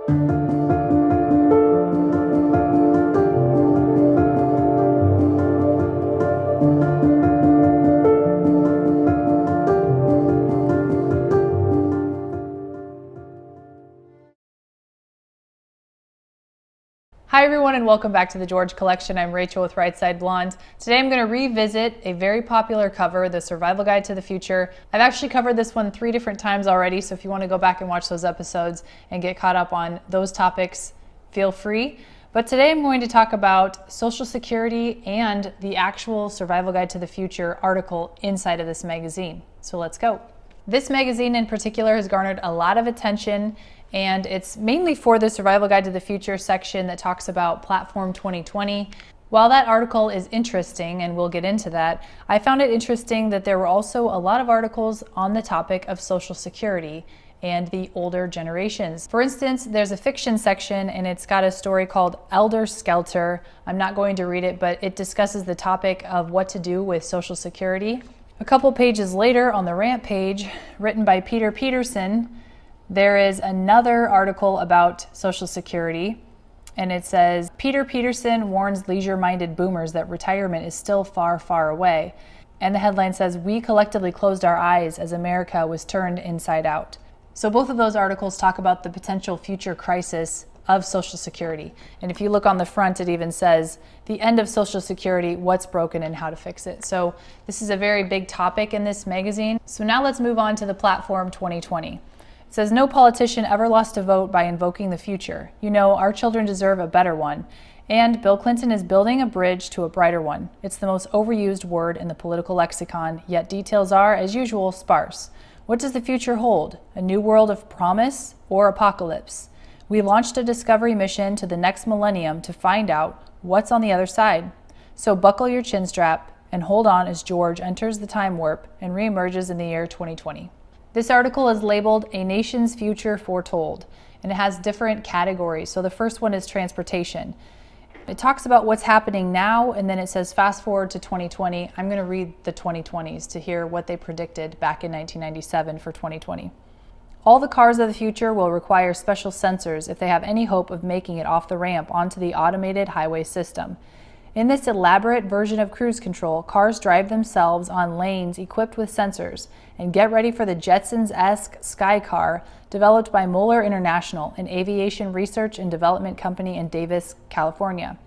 Hi everyone and welcome back to the George Collection. I'm Rachel with Right Side Blonde. Today I'm going to revisit a very popular cover, The Survival Guide to the Future. I've actually covered this one 3 different times already, so if you want to go back and watch those episodes and get caught up on those topics, feel free. But today I'm going to talk about Social Security and the actual Survival Guide to the Future article inside of this magazine. So let's go. This magazine in particular has garnered a lot of attention, and it's mainly for the Survival Guide to the Future section that talks about Platform 2020. While that article is interesting, and we'll get into that, I found it interesting that there were also a lot of articles on the topic of Social Security and the older generations. For instance, there's a fiction section and it's got a story called Elder Skelter. I'm not going to read it, but it discusses the topic of what to do with Social Security. A couple pages later on the rant page, written by Peter Peterson, there is another article about Social Security, and it says, Peter Peterson warns leisure-minded boomers that retirement is still far, far away. And the headline says, we collectively closed our eyes as America was turned inside out. So both of those articles talk about the potential future crisis of Social Security. And if you look on the front, it even says, the end of Social Security, what's broken and how to fix it. So this is a very big topic in this magazine. So now let's move on to the Platform 2020. It says, no politician ever lost a vote by invoking the future. You know, our children deserve a better one. And Bill Clinton is building a bridge to a brighter one. It's the most overused word in the political lexicon, yet details are, as usual, sparse. What does the future hold? A new world of promise or apocalypse? We launched a discovery mission to the next millennium to find out what's on the other side. So buckle your chin strap and hold on as George enters the time warp and reemerges in the year 2020. This article is labeled A Nation's Future Foretold, and it has different categories. So the first one is transportation. It talks about what's happening now, and then it says fast forward to 2020. I'm going to read the 2020s to hear what they predicted back in 1997 for 2020. All the cars of the future will require special sensors if they have any hope of making it off the ramp onto the automated highway system. In this elaborate version of cruise control, cars drive themselves on lanes equipped with sensors. And get ready for the Jetsons-esque Sky Car developed by Moeller International, an aviation research and development company in Davis, California.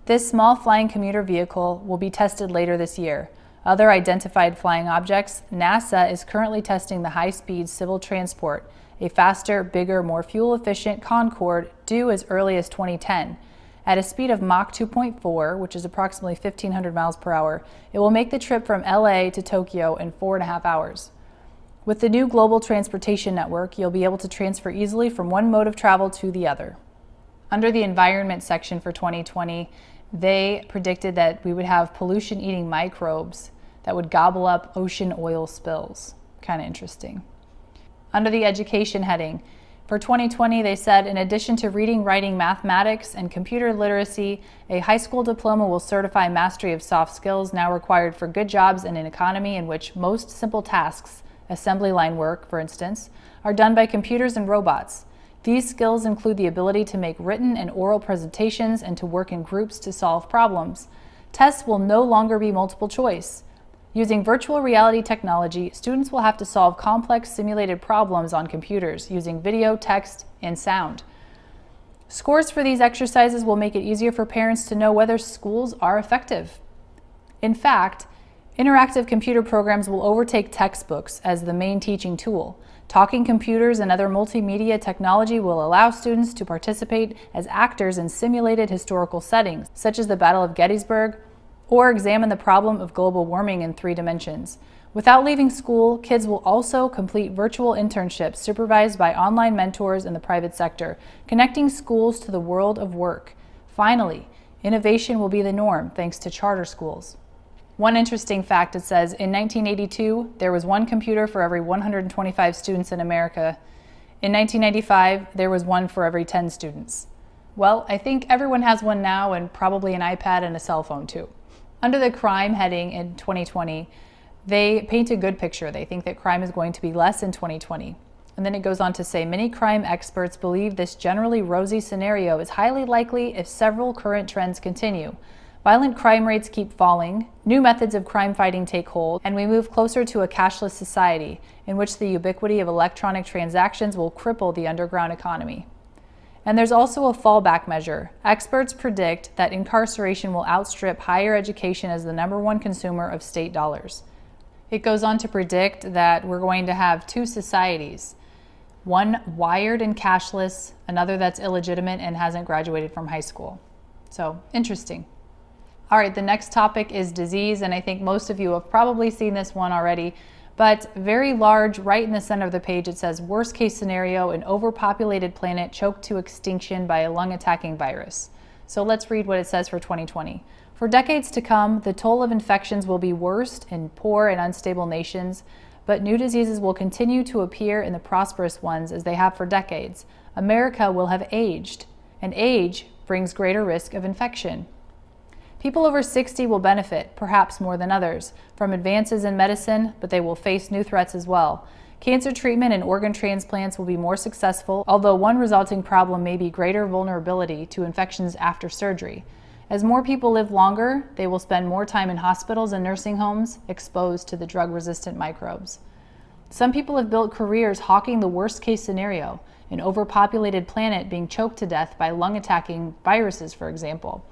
This small flying commuter vehicle will be tested later this year. Other identified flying objects, NASA is currently testing the high-speed civil transport, a faster, bigger, more fuel-efficient Concorde due as early as 2010. At a speed of Mach 2.4, which is approximately 1,500 miles per hour, it will make the trip from LA to Tokyo in 4.5 hours. With the new global transportation network, you'll be able to transfer easily from one mode of travel to the other. Under the environment section for 2020, they predicted that we would have pollution-eating microbes that would gobble up ocean oil spills. Kind of interesting. Under the education heading, for 2020, they said, in addition to reading, writing, mathematics, and computer literacy, a high school diploma will certify mastery of soft skills now required for good jobs in an economy in which most simple tasks, assembly line work, for instance, are done by computers and robots. These skills include the ability to make written and oral presentations and to work in groups to solve problems. Tests will no longer be multiple choice. Using virtual reality technology, students will have to solve complex simulated problems on computers using video, text, and sound. Scores for these exercises will make it easier for parents to know whether schools are effective. In fact, interactive computer programs will overtake textbooks as the main teaching tool. Talking computers and other multimedia technology will allow students to participate as actors in simulated historical settings, such as the Battle of Gettysburg, or examine the problem of global warming in 3 dimensions. Without leaving school, kids will also complete virtual internships supervised by online mentors in the private sector, connecting schools to the world of work. Finally, innovation will be the norm thanks to charter schools. One interesting fact, it says, in 1982, there was 1 computer for every 125 students in America. In 1995, there was 1 for every 10 students. Well, I think everyone has one now, and probably an iPad and a cell phone too. Under the crime heading in 2020, they paint a good picture. They think that crime is going to be less in 2020. And then it goes on to say, many crime experts believe this generally rosy scenario is highly likely if several current trends continue. Violent crime rates keep falling, new methods of crime fighting take hold, and we move closer to a cashless society in which the ubiquity of electronic transactions will cripple the underground economy. And there's also a fallback measure. Experts predict that incarceration will outstrip higher education as the #1 consumer of state dollars. It goes on to predict that we're going to have two societies, one wired and cashless, another that's illegitimate and hasn't graduated from high school. So, interesting. All right, the next topic is disease, and I think most of you have probably seen this one already, but very large, right in the center of the page, it says, worst case scenario, an overpopulated planet choked to extinction by a lung-attacking virus. So let's read what it says for 2020. For decades to come, the toll of infections will be worst in poor and unstable nations, but new diseases will continue to appear in the prosperous ones as they have for decades. America will have aged, and age brings greater risk of infection. People over 60 will benefit, perhaps more than others, from advances in medicine, but they will face new threats as well. Cancer treatment and organ transplants will be more successful, although one resulting problem may be greater vulnerability to infections after surgery. As more people live longer, they will spend more time in hospitals and nursing homes exposed to the drug-resistant microbes. Some people have built careers hawking the worst-case scenario, an overpopulated planet being choked to death by lung-attacking viruses, for example.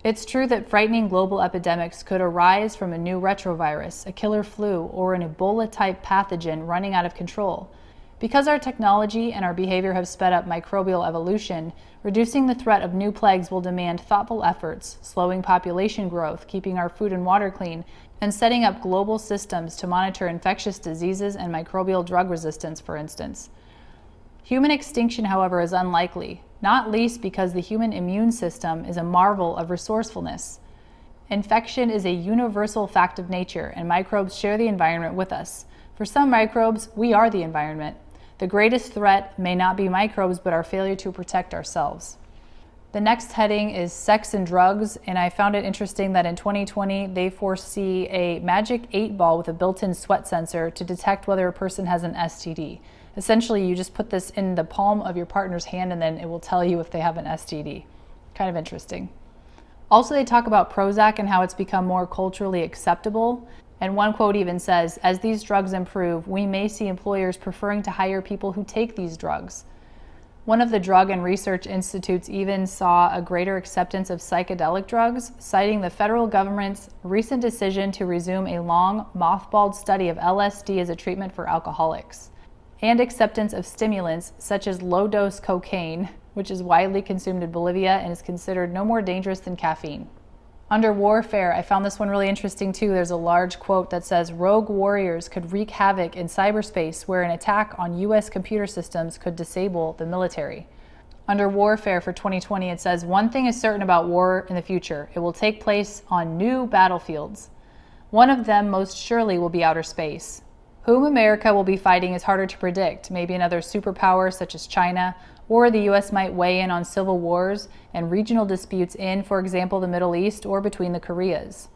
It's true that frightening global epidemics could arise from a new retrovirus, a killer flu, or an Ebola-type pathogen running out of control. Because our technology and our behavior have sped up microbial evolution, reducing the threat of new plagues will demand thoughtful efforts, slowing population growth, keeping our food and water clean, and setting up global systems to monitor infectious diseases and microbial drug resistance, for instance. Human extinction, however, is unlikely, not least because the human immune system is a marvel of resourcefulness. Infection is a universal fact of nature, and microbes share the environment with us. For some microbes, we are the environment. The greatest threat may not be microbes, but our failure to protect ourselves. The next heading is sex and drugs, and I found it interesting that in 2020, they foresee a magic 8-ball with a built-in sweat sensor to detect whether a person has an STD. Essentially, you just put this in the palm of your partner's hand and then it will tell you if they have an STD. Kind of interesting. Also, they talk about Prozac and how it's become more culturally acceptable. And one quote even says, as these drugs improve, we may see employers preferring to hire people who take these drugs. One of the drug and research institutes even saw a greater acceptance of psychedelic drugs, citing the federal government's recent decision to resume a long, mothballed study of LSD as a treatment for alcoholics, and acceptance of stimulants such as low-dose cocaine, which is widely consumed in Bolivia and is considered no more dangerous than caffeine. Under warfare, I found this one really interesting too. There's a large quote that says, rogue warriors could wreak havoc in cyberspace where an attack on US computer systems could disable the military. Under warfare for 2020, it says, one thing is certain about war in the future. It will take place on new battlefields. One of them most surely will be outer space. Whom America will be fighting is harder to predict. Maybe another superpower such as China, or the US might weigh in on civil wars and regional disputes in, for example, the Middle East or between the Koreas.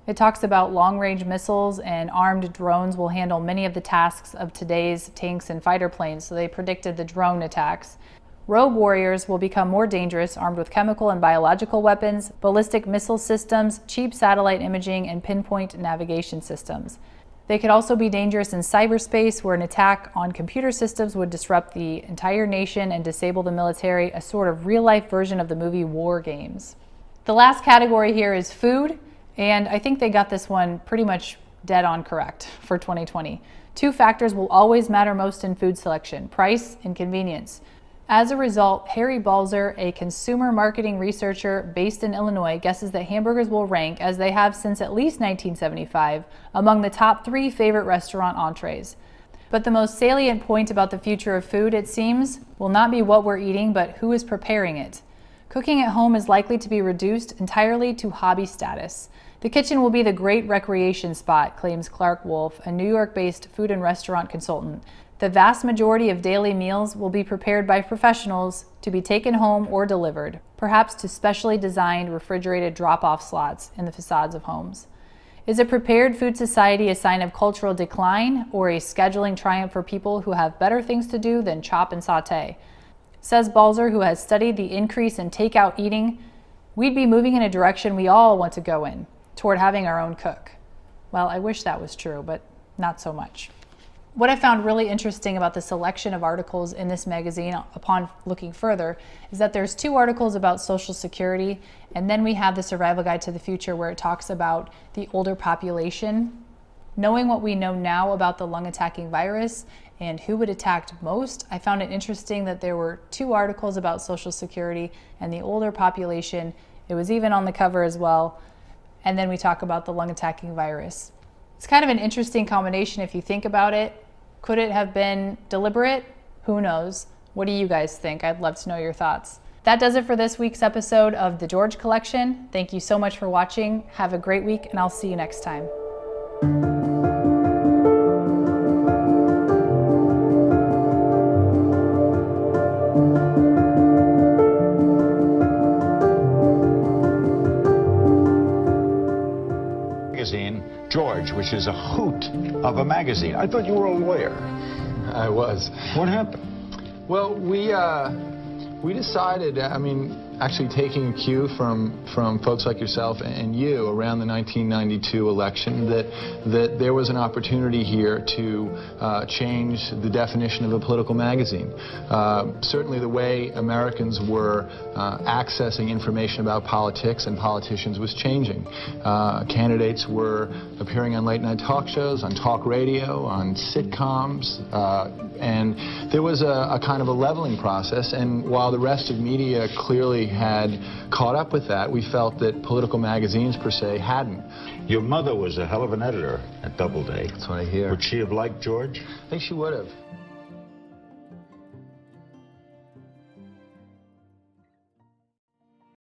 It talks about long-range missiles and armed drones will handle many of the tasks of today's tanks and fighter planes, so they predicted the drone attacks. Rogue warriors will become more dangerous, armed with chemical and biological weapons, ballistic missile systems, cheap satellite imaging, and pinpoint navigation systems. They could also be dangerous in cyberspace, where an attack on computer systems would disrupt the entire nation and disable the military, a sort of real-life version of the movie War Games. The last category here is food, and I think they got this one pretty much dead on correct for 2020. Two factors will always matter most in food selection: price and convenience. As a result, Harry Balzer, a consumer marketing researcher based in Illinois, guesses that hamburgers will rank, as they have since at least 1975, among the top 3 favorite restaurant entrees. But the most salient point about the future of food, it seems, will not be what we're eating, but who is preparing it. Cooking at home is likely to be reduced entirely to hobby status. The kitchen will be the great recreation spot, claims Clark Wolf, a New York-based food and restaurant consultant. The vast majority of daily meals will be prepared by professionals to be taken home or delivered, perhaps to specially designed refrigerated drop-off slots in the facades of homes. Is a prepared food society a sign of cultural decline or a scheduling triumph for people who have better things to do than chop and saute? Says Balzer, who has studied the increase in takeout eating, we'd be moving in a direction we all want to go in, toward having our own cook. Well, I wish that was true, but not so much. What I found really interesting about the selection of articles in this magazine upon looking further is that there's 2 articles about Social Security, and then we have the Survival Guide to the Future where it talks about the older population. Knowing what we know now about the lung-attacking virus and who it attacked most, I found it interesting that there were 2 articles about Social Security and the older population. It was even on the cover as well. And then we talk about the lung-attacking virus. It's kind of an interesting combination if you think about it. Could it have been deliberate? Who knows? What do you guys think? I'd love to know your thoughts. That does it for this week's episode of The George Collection. Thank you so much for watching. Have a great week, and I'll see you next time. Magazine, George, which is a hoot of a magazine. I thought you were a lawyer. I was. What happened? Well, we decided, actually taking cue from folks like yourself and you around the 1992 election, that there was an opportunity here to change the definition of a political magazine. Certainly the way Americans were accessing information about politics and politicians was changing. Candidates were appearing on late-night talk shows, on talk radio, on sitcoms, and there was a kind of a leveling process, and while the rest of media clearly had caught up with that, we felt that political magazines per se hadn't. Your mother was a hell of an editor at Doubleday. That's what I hear. Would she have liked George? I think she would have.